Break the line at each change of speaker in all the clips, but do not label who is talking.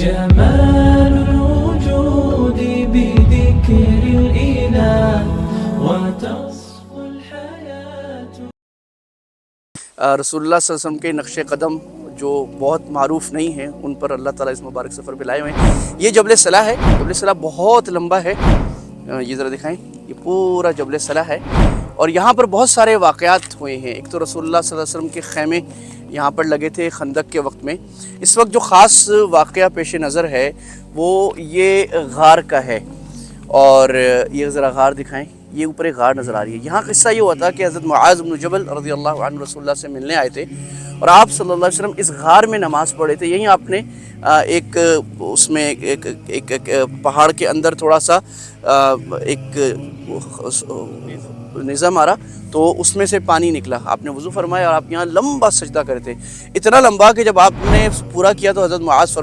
جمال الوجود بذكر الإله وتصفو الحياة.
رسول اللہ صلی اللہ علیہ وسلم کے نقش قدم جو بہت معروف نہیں ہیں ان پر اللہ تعالیٰ اس مبارک سفر پہ لائے ہوئے ہیں. یہ جبل صلا ہے. جبل صلا بہت لمبا ہے. یہ ذرا دکھائیں. یہ پورا جبل صلا ہے اور یہاں پر بہت سارے واقعات ہوئے ہیں. ایک تو رسول اللہ صلی اللہ علیہ وسلم کے خیمے یہاں پر لگے تھے خندق کے وقت میں. اس وقت جو خاص واقعہ پیش نظر ہے وہ یہ غار کا ہے. اور یہ ذرا غار دکھائیں. یہ اوپر ایک غار نظر آ رہی ہے. یہاں قصہ یہ ہوا تھا کہ حضرت معاذ بن جبل رضی اللہ عنہ رسول اللہ سے ملنے آئے تھے اور آپ صلی اللہ علیہ وسلم اس غار میں نماز پڑھے تھے. یہیں آپ نے ایک اس میں ایک پہاڑ کے اندر تھوڑا سا ایک نظام مارا تو اس میں سے پانی نکلا. آپ نے وضو فرمایا اور آپ یہاں لمبا سجدہ کرے تھے. اتنا لمبا کہ جب آپ نے پورا کیا تو حضرت معاذ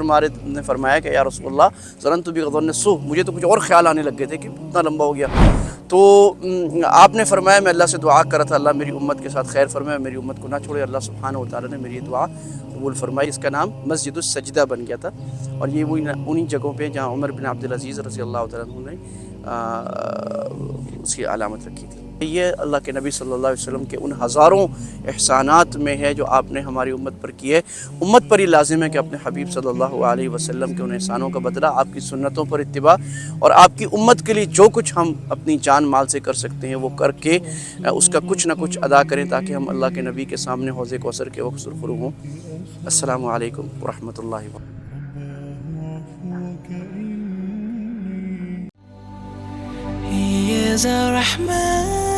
نے فرمایا کہ یا رسول اللہ ظننت بغضن السوء, مجھے تو کچھ اور خیال آنے لگ گئے تھے کہ اتنا لمبا ہو گیا. تو آپ نے فرمایا میں اللہ سے دعا کر رہا تھا اللہ میری امت کے ساتھ خیر فرمائے, میری امت کو نہ چھوڑے. اللہ سبحانہ و تعالیٰ نے میری دعا قبول فرمائی. اس کا نام مسجد السجدہ بن گیا تھا اور یہ وہی انہی جگہوں پہ جہاں عمر بن عبدالعزیز رضی اللہ تعالیٰ عنہ نے اس کی علامت رکھی تھی. یہ اللہ کے نبی صلی اللہ علیہ وسلم کے ان ہزاروں احسانات میں ہے جو آپ نے ہماری امت پر کیے. امت پر ہی لازم ہے کہ اپنے حبیب صلی اللہ علیہ وسلم کے ان احسانوں کا بدلہ آپ کی سنتوں پر اتباع اور آپ کی امت کے لیے جو کچھ ہم اپنی جان مال سے کر سکتے ہیں وہ کر کے اس کا کچھ نہ کچھ ادا کریں تاکہ ہم اللہ کے نبی کے سامنے حوض کوثر کے وقت سرخرو ہوں. السلام علیکم ورحمۃ اللہ وبرکاتہ.
He is a Rahman.